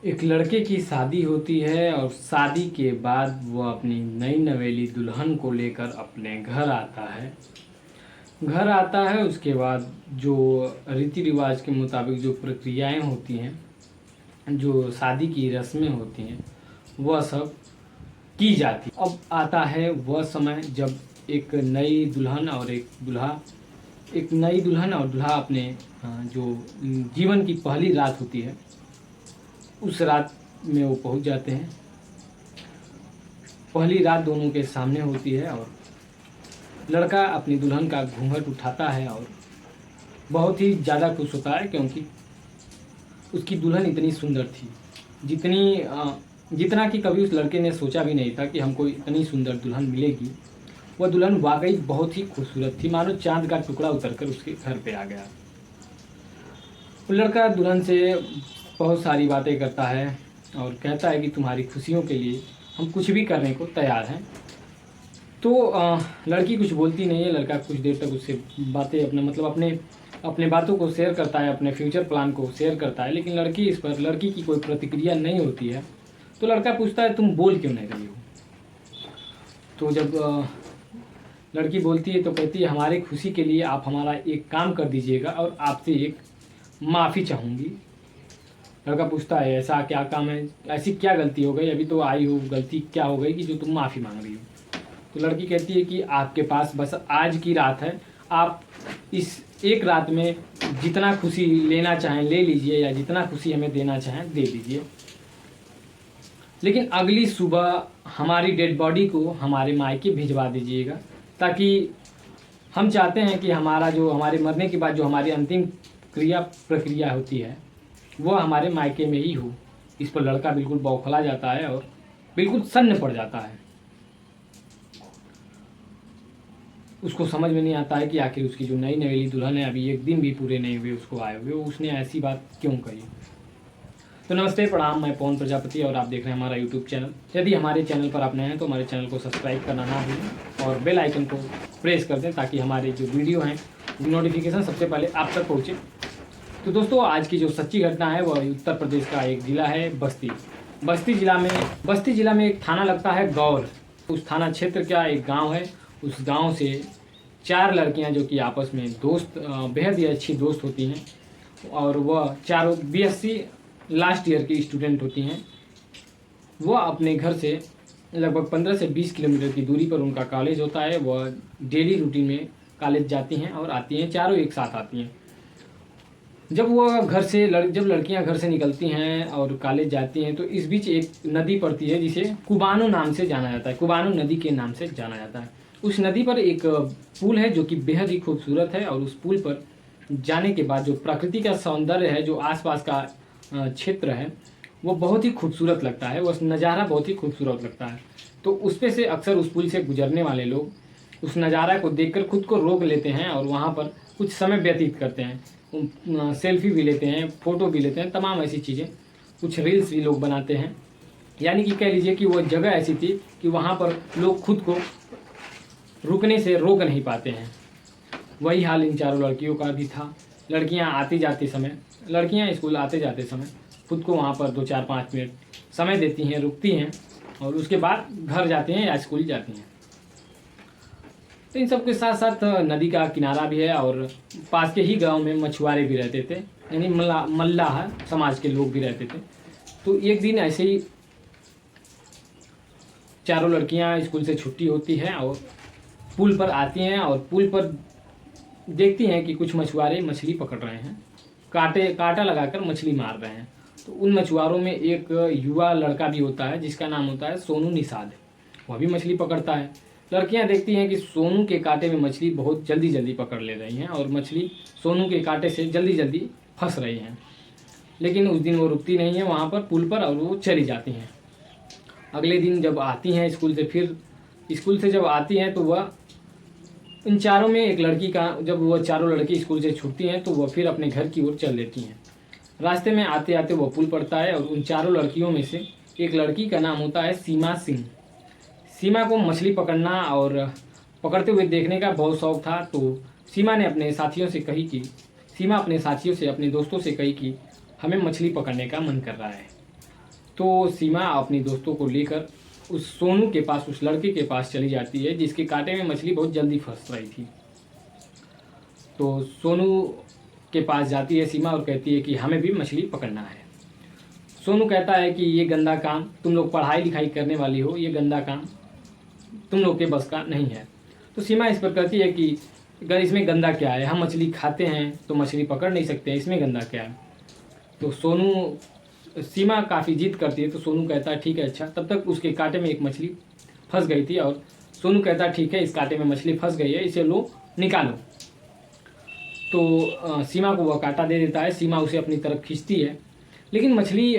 एक लड़के की शादी होती है और शादी के बाद वो अपनी नई नवेली दुल्हन को लेकर अपने घर आता है। उसके बाद जो रीति रिवाज के मुताबिक जो प्रक्रियाएं होती हैं, जो शादी की रस्में होती हैं, वह सब की जाती। अब आता है वह समय जब एक नई दुल्हन और दूल्हा अपने जो जीवन की पहली रात होती है, उस रात में वो पहुंच जाते हैं। पहली रात दोनों के सामने होती है और लड़का अपनी दुल्हन का घूंघट उठाता है और बहुत ही ज़्यादा खुश होता है, क्योंकि उसकी दुल्हन इतनी सुंदर थी जितना कि कभी उस लड़के ने सोचा भी नहीं था कि हमको इतनी सुंदर दुल्हन मिलेगी। वह दुल्हन वाकई बहुत ही खूबसूरत थी, मानो चांद का टुकड़ा उतरकर उसके घर पे आ गया। वो लड़का दुल्हन से बहुत सारी बातें करता है और कहता है कि तुम्हारी खुशियों के लिए हम कुछ भी करने को तैयार हैं। तो लड़की कुछ बोलती नहीं है। लड़का कुछ देर तक उससे बातें अपने बातों को शेयर करता है, अपने फ्यूचर प्लान को शेयर करता है, लेकिन लड़की की कोई प्रतिक्रिया नहीं होती है। तो लड़का पूछता है, तुम बोल क्यों नहीं रही हो? तो जब लड़की बोलती है तो कहती है, हमारी खुशी के लिए आप हमारा एक काम कर दीजिएगा और आपसे एक माफ़ी चाहूँगी। लड़का पूछता है, ऐसा क्या काम है, ऐसी क्या गलती हो गई, अभी तो आई हो, गलती क्या हो गई कि जो तुम माफ़ी मांग रही हो? तो लड़की कहती है कि आपके पास बस आज की रात है, आप इस एक रात में जितना खुशी लेना चाहें ले लीजिए, या जितना खुशी हमें देना चाहें दे दीजिए, लेकिन अगली सुबह हमारी डेड बॉडी को हमारे मायके भिजवा दीजिएगा, ताकि हम चाहते हैं कि हमारे मरने के बाद जो हमारी अंतिम प्रक्रिया होती है वह हमारे मायके में ही हो। इस पर लड़का बिल्कुल बौखला जाता है और बिल्कुल सन्न पड़ जाता है। उसको समझ में नहीं आता है कि आखिर उसकी जो नई नवेली दुल्हन है, अभी एक दिन भी पूरे नहीं हुए उसको आए हुए, उसने ऐसी बात क्यों कही। तो नमस्ते, प्रणाम, मैं पवन प्रजापति और आप देख रहे हैं हमारा यूट्यूब चैनल। यदि हमारे चैनल पर आप नए हैं तो हमारे चैनल को सब्सक्राइब करना ना भूलें और बेल आइकन को प्रेस कर दें, ताकि हमारे जो वीडियो हैं नोटिफिकेशन सबसे पहले आप तक पहुँचे। तो दोस्तों, आज की जो सच्ची घटना है वह उत्तर प्रदेश का एक ज़िला है बस्ती। बस्ती ज़िला में एक थाना लगता है गौर। उस थाना क्षेत्र का एक गांव है। उस गांव से 4 लड़कियां जो कि आपस में दोस्त, बेहद ही अच्छी दोस्त होती हैं, और वह चारों BSc लास्ट ईयर की स्टूडेंट होती हैं। वह अपने घर से लगभग 15 से 20 किलोमीटर की दूरी पर उनका कॉलेज होता है। वह डेली रूटीन में कॉलेज जाती हैं और आती हैं, चारों एक साथ आती हैं। जब लड़कियां घर से निकलती हैं और कॉलेज जाती हैं, तो इस बीच एक नदी पड़ती है जिसे कुबानो नाम से जाना जाता है, कुबानो नदी के नाम से जाना जाता है। उस नदी पर एक पुल है जो कि बेहद ही खूबसूरत है, और उस पुल पर जाने के बाद जो प्रकृति का सौंदर्य है, जो आसपास का क्षेत्र है, वो बहुत ही खूबसूरत लगता है। वह नज़ारा बहुत ही खूबसूरत लगता है। तो उस पे से अक्सर उस पुल से गुजरने वाले लोग उस नज़ारा को देखकर खुद को रोक लेते हैं और वहाँ पर कुछ समय व्यतीत करते हैं। सेल्फी भी लेते हैं, फ़ोटो भी लेते हैं, तमाम ऐसी चीज़ें, कुछ रील्स भी लोग बनाते हैं। यानी कि कह लीजिए कि वो जगह ऐसी थी कि वहाँ पर लोग खुद को रुकने से रोक नहीं पाते हैं। वही हाल इन चारों लड़कियों का भी था। लड़कियाँ स्कूल आते जाते समय खुद को वहाँ पर 2-4-5 मिनट समय देती हैं, रुकती हैं, और उसके बाद घर जाती हैं या स्कूल जाती हैं। तो इन सब के साथ साथ नदी का किनारा भी है, और पास के ही गांव में मछुआरे भी रहते थे, यानी मल्लाह समाज के लोग भी रहते थे। तो एक दिन ऐसे ही चारों लड़कियां स्कूल से छुट्टी होती है और पुल पर आती हैं, और पुल पर देखती हैं कि कुछ मछुआरे मछली पकड़ रहे हैं, कांटा लगाकर मछली मार रहे हैं। तो उन मछुआरों में एक युवा लड़का भी होता है जिसका नाम होता है सोनू निषाद। वह भी मछली पकड़ता है। लड़कियां देखती हैं कि सोनू के कांटे में मछली बहुत जल्दी जल्दी पकड़ ले रही हैं, और मछली सोनू के कांटे से जल्दी जल्दी फंस रही हैं। लेकिन उस दिन वो रुकती नहीं है वहाँ पर पुल पर, और वो चली जाती हैं। अगले दिन जब आती हैं स्कूल से जब आती हैं, तो वह इन चारों में एक लड़की का, जब वह चारों लड़की स्कूल से छूटती हैं तो वह फिर अपने घर की ओर चल देती हैं। रास्ते में आते आते वह पुल पड़ता है, और उन चारों लड़कियों में से एक लड़की का नाम होता है सीमा सिंह। सीमा को मछली पकड़ना और पकड़ते हुए देखने का बहुत शौक था। तो सीमा अपने दोस्तों से कही कि हमें मछली पकड़ने का मन कर रहा है। तो सीमा अपनी दोस्तों को लेकर उस सोनू के पास, उस लड़के के पास चली जाती है जिसके कांटे में मछली बहुत जल्दी फंस रही थी। तो सोनू के पास जाती है सीमा और कहती है कि हमें भी मछली पकड़ना है। सोनू कहता है कि ये गंदा काम, तुम लोग पढ़ाई लिखाई करने वाली हो, ये गंदा काम तुम लोग के बस का नहीं है। तो सीमा इस पर कहती है कि इसमें गंदा क्या है, हम मछली खाते हैं तो मछली पकड़ नहीं सकते हैं, इसमें गंदा क्या है। तो सीमा काफ़ी जिद करती है। तो सोनू कहता है ठीक है अच्छा। तब तक उसके कांटे में एक मछली फंस गई थी और सोनू कहता है ठीक है, इस कांटे में मछली फंस गई है, इसे लो निकालो। तो सीमा को वह कांटा दे देता है। सीमा उसे अपनी तरफ खींचती है, लेकिन मछली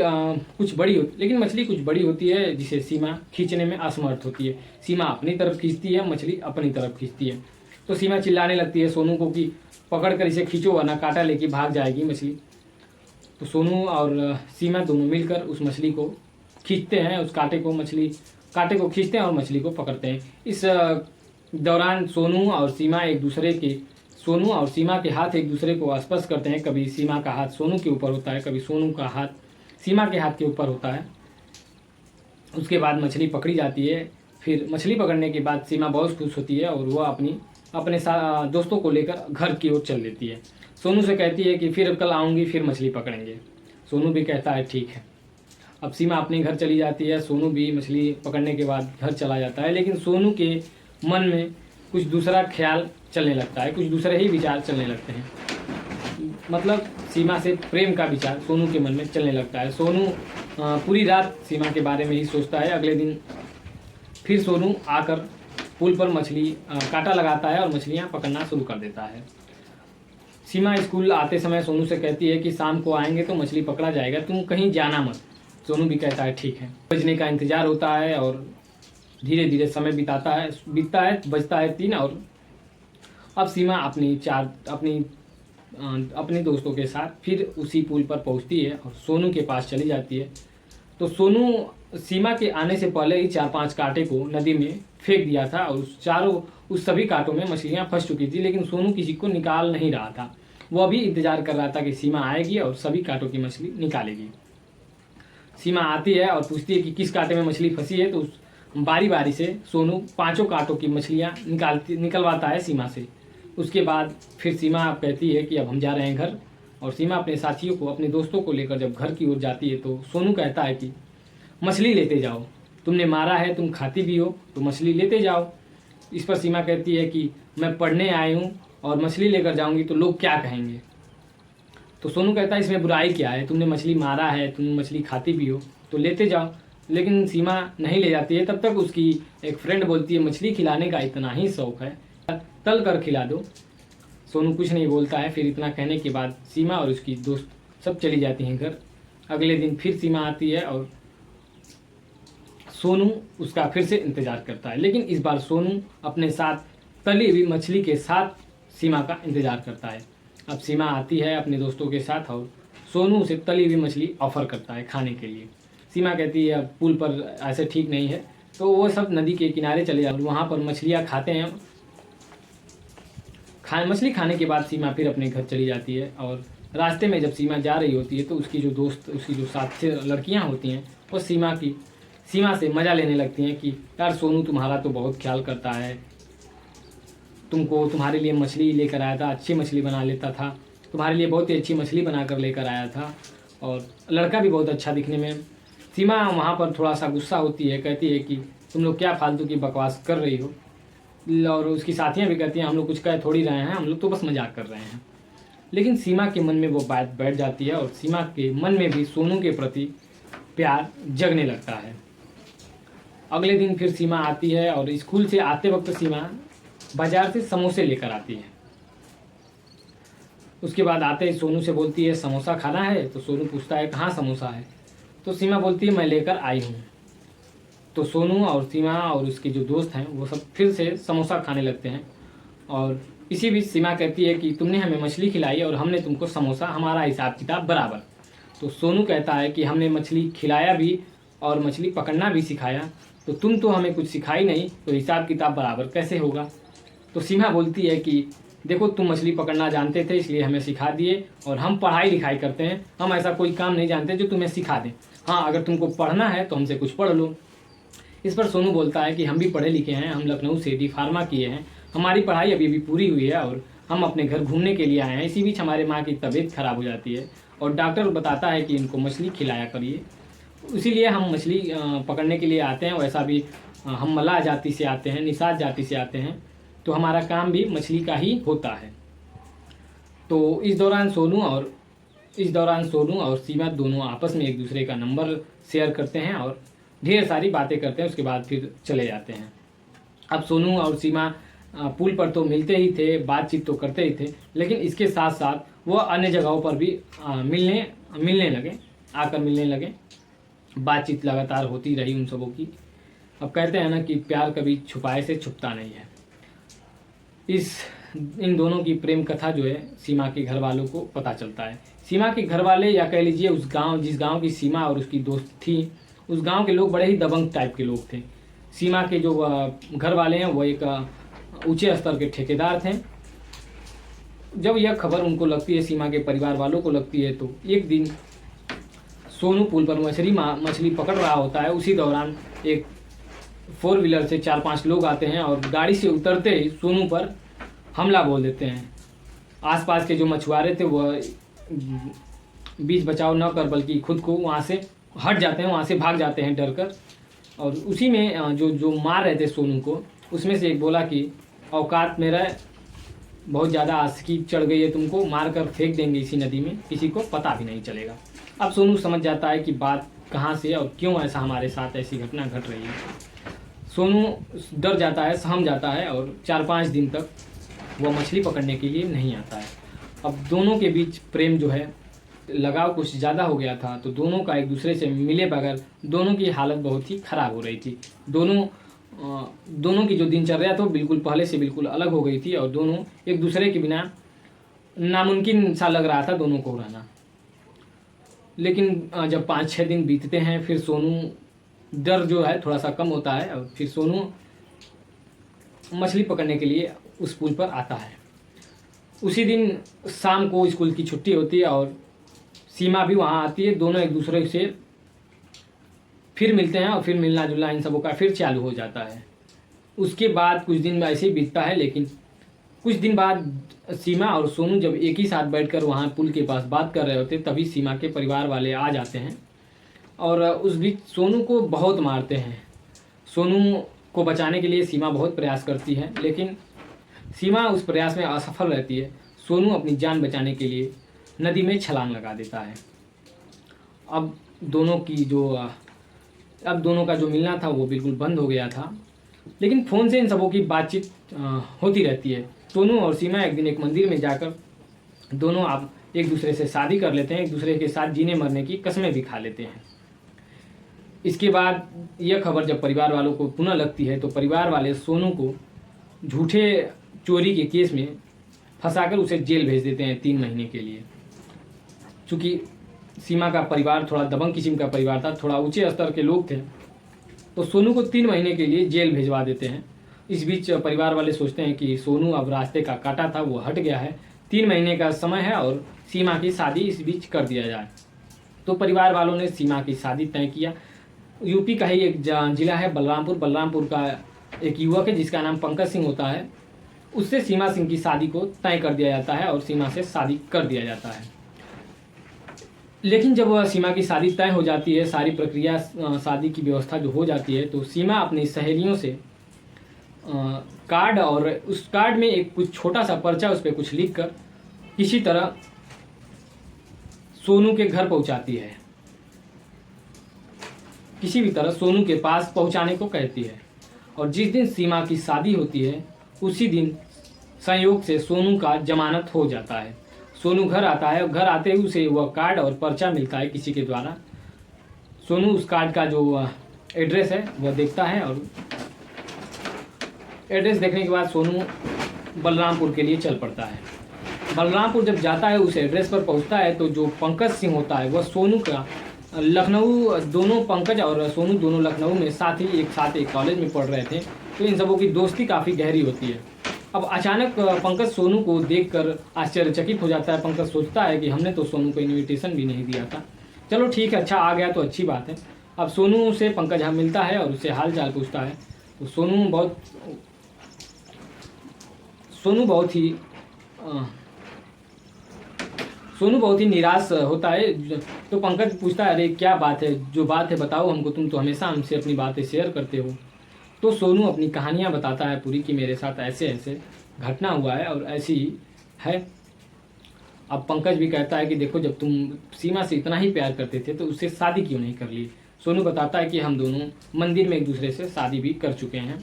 कुछ बड़ी होती है जिसे सीमा खींचने में असमर्थ होती है। सीमा अपनी तरफ खींचती है, मछली अपनी तरफ खींचती है। तो सीमा चिल्लाने लगती है सोनू को कि पकड़ कर इसे खींचो वरना कांटा लेके भाग जाएगी मछली। तो सोनू और सीमा दोनों मिलकर उस मछली को खींचते हैं, उस कांटे को खींचते हैं और मछली को पकड़ते हैं। इस दौरान सोनू और सीमा के हाथ एक दूसरे को स्पर्श करते हैं। कभी सीमा का हाथ सोनू के ऊपर होता है, कभी सोनू का हाथ सीमा के हाथ के ऊपर होता है। उसके बाद मछली पकड़ी जाती है। फिर मछली पकड़ने के बाद सीमा बहुत खुश होती है और वह अपने दोस्तों को लेकर घर की ओर चल देती है। सोनू से कहती है कि फिर कल आऊँगी, फिर मछली पकड़ेंगे। सोनू भी कहता है ठीक है। अब सीमा अपने घर चली जाती है। सोनू भी मछली पकड़ने के बाद घर चला जाता है, लेकिन सोनू के मन में कुछ दूसरा ख्याल चलने लगता है, कुछ दूसरे ही विचार चलने लगते हैं। मतलब सीमा से प्रेम का विचार सोनू के मन में चलने लगता है। सोनू पूरी रात सीमा के बारे में ही सोचता है। अगले दिन फिर सोनू आकर पुल पर कांटा लगाता है और मछलियाँ पकड़ना शुरू कर देता है। सीमा स्कूल आते समय सोनू से कहती है कि शाम को आएंगे तो मछली पकड़ा जाएगा, तुम कहीं जाना मत। सोनू भी कहता है ठीक है। बजने का इंतजार होता है और धीरे धीरे समय बीतता है। बजता है 3 और अब सीमा अपने दोस्तों के साथ फिर उसी पुल पर पहुंचती है और सोनू के पास चली जाती है। तो सोनू सीमा के आने से पहले ही 4-5 कांटे को नदी में फेंक दिया था और उस सभी कांटों में मछलियां फंस चुकी थी, लेकिन सोनू किसी को निकाल नहीं रहा था। वह भी इंतजार कर रहा था कि सीमा आएगी और सभी कांटों की मछली निकालेगी। सीमा आती है और पूछती है कि किस कांटे में मछली फंसी है। तो बारी बारी से सोनू 5 कांटों की मछलियां निकलवाता है सीमा से। उसके बाद फिर सीमा कहती है कि अब हम जा रहे हैं घर। और सीमा अपने साथियों को, अपने दोस्तों को लेकर जब घर की ओर जाती है तो सोनू कहता है कि मछली लेते जाओ, तुमने मारा है, तुम खाती भी हो तो मछली लेते जाओ। इस पर सीमा कहती है कि मैं पढ़ने आई हूँ और मछली लेकर जाऊँगी तो लोग क्या कहेंगे। तो सोनू कहता है इसमें बुराई क्या है, तुमने मछली मारा है, तुम मछली खाती भी हो तो लेते जाओ। लेकिन सीमा नहीं ले जाती है। तब तक उसकी एक फ्रेंड बोलती है मछली खिलाने का इतना ही शौक है, तल कर खिला दो। सोनू कुछ नहीं बोलता है। फिर इतना कहने के बाद सीमा और उसकी दोस्त सब चली जाती हैं घर। अगले दिन फिर सीमा आती है और सोनू उसका फिर से इंतज़ार करता है, लेकिन इस बार सोनू अपने साथ तली हुई मछली के साथ सीमा का इंतज़ार करता है। अब सीमा आती है अपने दोस्तों के साथ और सोनू उसे तली हुई मछली ऑफ़र करता है खाने के लिए। सीमा कहती है अब पुल पर ऐसे ठीक नहीं है, तो वो सब नदी के किनारे चले जाते हैं, वहाँ पर मछलियाँ खाते हैं। मछली खाने के बाद सीमा फिर अपने घर चली जाती है और रास्ते में जब सीमा जा रही होती है तो उसकी जो साथी लड़कियाँ होती हैं वो सीमा से मज़ा लेने लगती हैं कि यार सोनू तुम्हारा तो बहुत ख्याल करता है, तुम्हारे लिए मछली लेकर आया था, अच्छी मछली बना लेता था, तुम्हारे लिए बहुत ही अच्छी मछली बनाकर लेकर आया था और लड़का भी बहुत अच्छा दिखने में। सीमा वहाँ पर थोड़ा सा गुस्सा होती है, कहती है कि तुम लोग क्या फालतू की बकवास कर रही हो। और उसकी साथियाँ भी कहती हैं हम लोग कुछ कह थोड़ी रहे हैं, हम लोग तो बस मजाक कर रहे हैं। लेकिन सीमा के मन में वो बात बैठ जाती है और सीमा के मन में भी सोनू के प्रति प्यार जगने लगता है। अगले दिन फिर सीमा आती है और स्कूल से आते वक्त सीमा बाजार से समोसे लेकर आती है। उसके बाद आते ही सोनू से बोलती है समोसा खाना है। तो सोनू पूछता है कहाँ समोसा है। तो सीमा बोलती है मैं लेकर आई हूँ। तो सोनू और सीमा और उसके जो दोस्त हैं वो सब फिर से समोसा खाने लगते हैं और इसी बीच सीमा कहती है कि तुमने हमें मछली खिलाई और हमने तुमको समोसा, हमारा हिसाब किताब बराबर। तो सोनू कहता है कि हमने मछली खिलाया भी और मछली पकड़ना भी सिखाया, तो तुम तो हमें कुछ सिखाई नहीं, तो हिसाब किताब बराबर कैसे होगा। तो सीमा बोलती है कि देखो तुम मछली पकड़ना जानते थे इसलिए हमें सिखा दिए और हम पढ़ाई लिखाई करते हैं, हम ऐसा कोई काम नहीं जानते जो तुम्हें सिखा दें। हाँ, अगर तुमको पढ़ना है तो हमसे कुछ पढ़ लो। इस पर सोनू बोलता है कि हम भी पढ़े लिखे हैं, हम लखनऊ से D.Pharma किए हैं, हमारी पढ़ाई अभी अभी पूरी हुई है और हम अपने घर घूमने के लिए आए हैं। इसी बीच हमारे माँ की तबीयत खराब हो जाती है और डॉक्टर बताता है कि इनको मछली खिलाया करिए, इसीलिए हम मछली पकड़ने के लिए आते हैं। वैसा भी हम मल्लाह जाति से आते हैं, निषाद जाति से आते हैं, तो हमारा काम भी मछली का ही होता है। तो इस दौरान सोनू और सीमा दोनों आपस में एक दूसरे का नंबर शेयर करते हैं और ढेर सारी बातें करते हैं। उसके बाद फिर चले जाते हैं। अब सोनू और सीमा पुल पर तो मिलते ही थे, बातचीत तो करते ही थे, लेकिन इसके साथ साथ वो अन्य जगहों पर भी मिलने लगे। बातचीत लगातार होती रही उन सबों की। अब कहते हैं ना कि प्यार कभी छुपाए से छुपता नहीं है। इन दोनों की प्रेम कथा जो है सीमा के घर वालों को पता चलता है। सीमा के घर वाले, या कह लीजिए जिस गांव की सीमा और उसकी दोस्त थी, उस गांव के लोग बड़े ही दबंग टाइप के लोग थे। सीमा के जो घर वाले हैं वो एक ऊंचे स्तर के ठेकेदार थे। जब यह खबर उनको लगती है, सीमा के परिवार वालों को लगती है, तो एक दिन सोनू पुल पर मछली पकड़ रहा होता है। उसी दौरान एक 4 व्हीलर से 4-5 लोग आते हैं और गाड़ी से उतरते ही सोनू पर हमला बोल देते हैं। आसपास के जो मछुआरे थे वह बीच बचाव न कर बल्कि खुद को वहाँ से हट जाते हैं, वहाँ से भाग जाते हैं डर कर। और उसी में जो मार रहे थे सोनू को, उसमें से एक बोला कि औकात मेरा बहुत ज़्यादा आशिकी चढ़ गई है, तुमको मार कर फेंक देंगे इसी नदी में, किसी को पता भी नहीं चलेगा। अब सोनू समझ जाता है कि बात कहाँ से और क्यों ऐसा हमारे साथ ऐसी घटना घट रही है। सोनू डर जाता है, सहम जाता है और 4-5 दिन तक वो मछली पकड़ने के लिए नहीं आता है। अब दोनों के बीच प्रेम जो है, लगाव कुछ ज़्यादा हो गया था, तो दोनों का एक दूसरे से मिले बगैर दोनों की हालत बहुत ही ख़राब हो रही थी। दोनों की जो दिनचर्या तो बिल्कुल पहले से बिल्कुल अलग हो गई थी और दोनों एक दूसरे के बिना नामुमकिन सा लग रहा था दोनों को रहना। लेकिन जब 5-6 दिन बीतते हैं, फिर सोनू डर जो है थोड़ा सा कम होता है और फिर सोनू मछली पकड़ने के लिए उस पुल पर आता है। उसी दिन शाम को स्कूल की छुट्टी होती है और सीमा भी वहाँ आती है। दोनों एक दूसरे से फिर मिलते हैं और फिर मिलना जुलना इन सबों का फिर चालू हो जाता है। उसके बाद कुछ दिन ऐसे ही बीतता है, लेकिन कुछ दिन बाद सीमा और सोनू जब एक ही साथ बैठकर वहाँ पुल के पास बात कर रहे होते, तभी सीमा के परिवार वाले आ जाते हैं और उस बीच सोनू को बहुत मारते हैं। सोनू को बचाने के लिए सीमा बहुत प्रयास करती है, लेकिन सीमा उस प्रयास में असफल रहती है। सोनू अपनी जान बचाने के लिए नदी में छलांग लगा देता है। अब दोनों का जो मिलना था वो बिल्कुल बंद हो गया था, लेकिन फ़ोन से इन सबों की बातचीत होती रहती है। सोनू और सीमा एक दिन एक मंदिर में जाकर दोनों आप एक दूसरे से शादी कर लेते हैं, एक दूसरे के साथ जीने मरने की कसमें भी खा लेते हैं। इसके बाद यह खबर जब परिवार वालों को पुनः लगती है, तो परिवार वाले सोनू को झूठे चोरी के केस में फंसाकर उसे जेल भेज देते हैं 3 महीने के लिए। चूँकि सीमा का परिवार थोड़ा दबंग किस्म का परिवार था, थोड़ा ऊंचे स्तर के लोग थे, तो सोनू को 3 महीने के लिए जेल भेजवा देते हैं। इस बीच परिवार वाले सोचते हैं कि सोनू अब रास्ते का कांटा था वो हट गया है, 3 महीने का समय है और सीमा की शादी इस बीच कर दिया जाए। तो परिवार वालों ने सीमा की शादी तय किया। यूपी का ही एक जिला है बलरामपुर का एक युवक है जिसका नाम पंकज सिंह होता है, उससे सीमा सिंह की शादी को तय कर दिया जाता है और सीमा से शादी कर दिया जाता है। लेकिन जब वह सीमा की शादी तय हो जाती है, सारी प्रक्रिया शादी की व्यवस्था जो हो जाती है, तो सीमा अपनी सहेलियों से कार्ड और उस कार्ड में एक कुछ छोटा सा पर्चा, उस पर कुछ लिख कर किसी तरह सोनू के घर पहुंचाती है, किसी भी तरह सोनू के पास पहुंचाने को कहती है। और जिस दिन सीमा की शादी होती है उसी दिन संयोग से सोनू का जमानत हो जाता है। सोनू घर आता है, घर आते ही उसे वह कार्ड और पर्चा मिलता है किसी के द्वारा। सोनू उस कार्ड का जो एड्रेस है वह देखता है और एड्रेस देखने के बाद सोनू बलरामपुर के लिए चल पड़ता है। बलरामपुर जब जाता है, उस एड्रेस पर पहुंचता है, तो जो पंकज सिंह होता है वह सोनू का लखनऊ, दोनों पंकज और सोनू दोनों लखनऊ में एक साथ एक कॉलेज में पढ़ रहे थे, तो इन सबों की दोस्ती काफ़ी गहरी होती है। अब अचानक पंकज सोनू को देखकर आश्चर्यचकित हो जाता है। पंकज सोचता है कि हमने तो सोनू को इनविटेशन भी नहीं दिया था, चलो ठीक है, अच्छा आ गया तो अच्छी बात है। अब सोनू से पंकज हाँ मिलता है और उससे हाल चाल पूछता है। तो अ, सोनू बहुत ही निराश होता है। तो पंकज पूछता है, अरे क्या बात है, जो बात है बताओ हमको, तुम तो हमेशा हमसे अपनी बातें शेयर करते हो। तो सोनू अपनी कहानियाँ बताता है पूरी कि मेरे साथ ऐसे ऐसे घटना हुआ है और ऐसी है। अब पंकज भी कहता है कि देखो, जब तुम सीमा से इतना ही प्यार करते थे तो उससे शादी क्यों नहीं कर ली। सोनू बताता है कि हम दोनों मंदिर में एक दूसरे से शादी भी कर चुके हैं।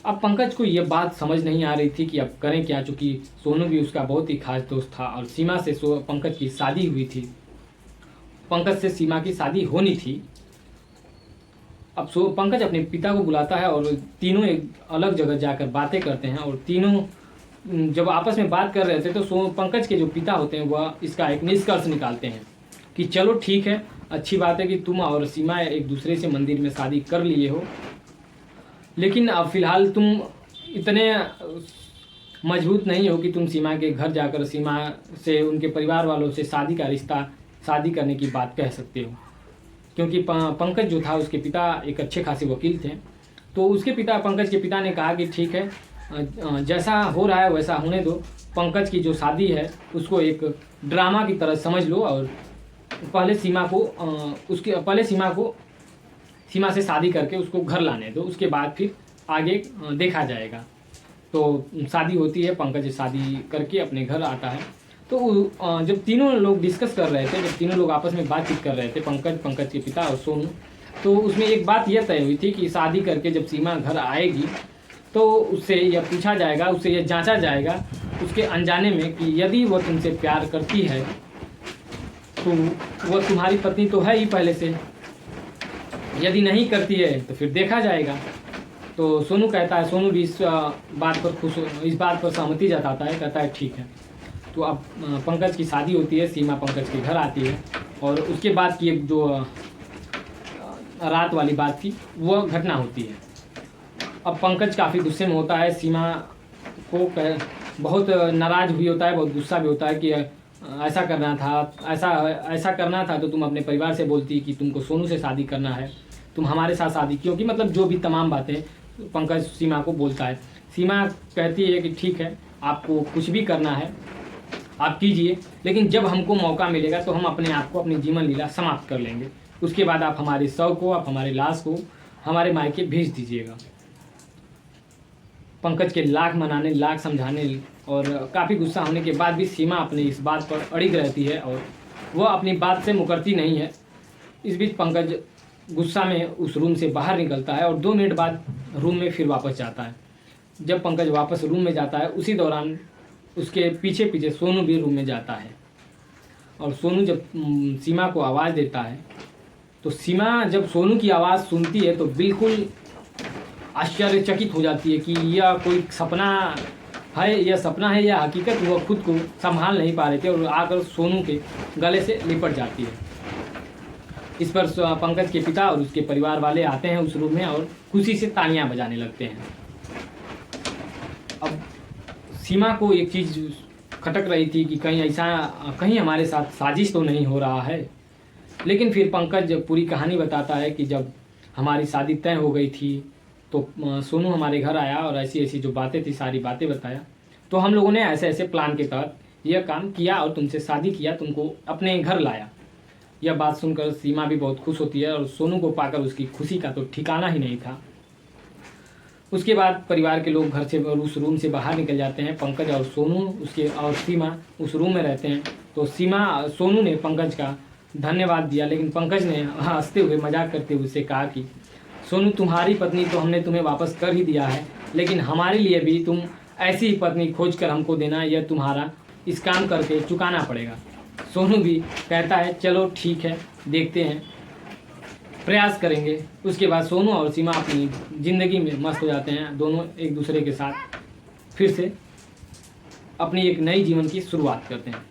अब पंकज को ये बात समझ नहीं आ रही थी कि अब करें क्या, चूँकि सोनू भी उसका बहुत ही खास दोस्त था और सीमा से पंकज की शादी हुई थी, पंकज से सीमा की शादी होनी थी। अब पंकज अपने पिता को बुलाता है और तीनों एक अलग जगह जाकर बातें करते हैं। और तीनों जब आपस में बात कर रहे थे तो पंकज के जो पिता होते हैं वह इसका एक निष्कर्ष निकालते हैं कि चलो ठीक है, अच्छी बात है कि तुम और सीमा एक दूसरे से मंदिर में शादी कर लिए हो, लेकिन अब फिलहाल तुम इतने मजबूत नहीं हो कि तुम सीमा के घर जाकर सीमा से उनके परिवार वालों से शादी करने की बात कह सकते हो। क्योंकि पंकज जो था उसके पिता एक अच्छे खासे वकील थे। तो उसके पिता, पंकज के पिता ने कहा कि ठीक है, जैसा हो रहा है वैसा होने दो, पंकज की जो शादी है उसको एक ड्रामा की तरह समझ लो और पहले सीमा से शादी करके उसको घर लाने दो, उसके बाद फिर आगे देखा जाएगा। तो शादी होती है, पंकज शादी करके अपने घर आता है। तो जब तीनों लोग डिस्कस कर रहे थे, जब तीनों लोग आपस में बातचीत कर रहे थे, पंकज के पिता और सोनू, तो उसमें एक बात यह तय हुई थी कि शादी करके जब सीमा घर आएगी तो उससे यह पूछा जाएगा, उससे यह जांचा जाएगा उसके अनजाने में कि यदि वह तुमसे प्यार करती है तो वह तुम्हारी पत्नी तो है ही पहले से, यदि नहीं करती है तो फिर देखा जाएगा। तो सोनू भी इस बात पर सहमति जताता है, कहता है ठीक है। तो अब पंकज की शादी होती है, सीमा पंकज के घर आती है और उसके बाद की जो रात वाली बात थी वह घटना होती है। अब पंकज काफ़ी गुस्से में होता है, सीमा को बहुत नाराज़ भी होता है, बहुत गुस्सा भी होता है कि ऐसा करना था तो तुम अपने परिवार से बोलती कि तुमको सोनू से शादी करना है, तुम हमारे साथ शादी क्यों की, मतलब जो भी तमाम बातें पंकज सीमा को बोलता है। सीमा कहती है कि ठीक है, आपको कुछ भी करना है आप कीजिए, लेकिन जब हमको मौका मिलेगा तो हम अपने आप को, अपनी जीवन लीला समाप्त कर लेंगे, उसके बाद आप हमारे शव को, आप हमारे लाश को हमारे मायके भेज दीजिएगा। पंकज के लाख मनाने, लाख समझाने और काफ़ी गुस्सा होने के बाद भी सीमा अपनी इस बात पर अड़िग रहती है और वह अपनी बात से मुकरती नहीं है। इस बीच पंकज गुस्सा में उस रूम से बाहर निकलता है और 2 मिनट बाद रूम में फिर वापस जाता है। जब पंकज वापस रूम में जाता है उसी दौरान उसके पीछे पीछे सोनू भी रूम में जाता है और सोनू जब सीमा को आवाज़ देता है तो सीमा जब सोनू की आवाज़ सुनती है तो बिल्कुल आश्चर्यचकित हो जाती है कि यह कोई सपना है या हकीकत। वह खुद को संभाल नहीं पा रहे थे और आकर सोनू के गले से लिपट जाती है। इस पर पंकज के पिता और उसके परिवार वाले आते हैं उस रूम में और खुशी से तालियां बजाने लगते हैं। अब सीमा को एक चीज़ खटक रही थी कि कहीं हमारे साथ साजिश तो नहीं हो रहा है, लेकिन फिर पंकज पूरी कहानी बताता है कि जब हमारी शादी तय हो गई थी तो सोनू हमारे घर आया और ऐसी ऐसी जो बातें थी सारी बातें बताया, तो हम लोगों ने ऐसे ऐसे प्लान के तहत यह काम किया और तुमसे शादी किया, तुमको अपने घर लाया। यह बात सुनकर सीमा भी बहुत खुश होती है और सोनू को पाकर उसकी खुशी का तो ठिकाना ही नहीं था। उसके बाद परिवार के लोग घर से उस रूम से बाहर निकल जाते हैं। पंकज और सोनू और सीमा उस रूम में रहते हैं। तो सोनू ने पंकज का धन्यवाद दिया, लेकिन पंकज ने हंसते हुए मजाक करते हुए उससे कहा कि सोनू, तुम्हारी पत्नी तो हमने तुम्हें वापस कर ही दिया है, लेकिन हमारे लिए भी तुम ऐसी ही पत्नी खोज कर हमको देना, यह तुम्हारा इस काम करके चुकाना पड़ेगा। सोनू भी कहता है चलो ठीक है, देखते हैं, प्रयास करेंगे। उसके बाद सोनू और सीमा अपनी ज़िंदगी में मस्त हो जाते हैं। दोनों एक दूसरे के साथ फिर से अपनी एक नई जीवन की शुरुआत करते हैं।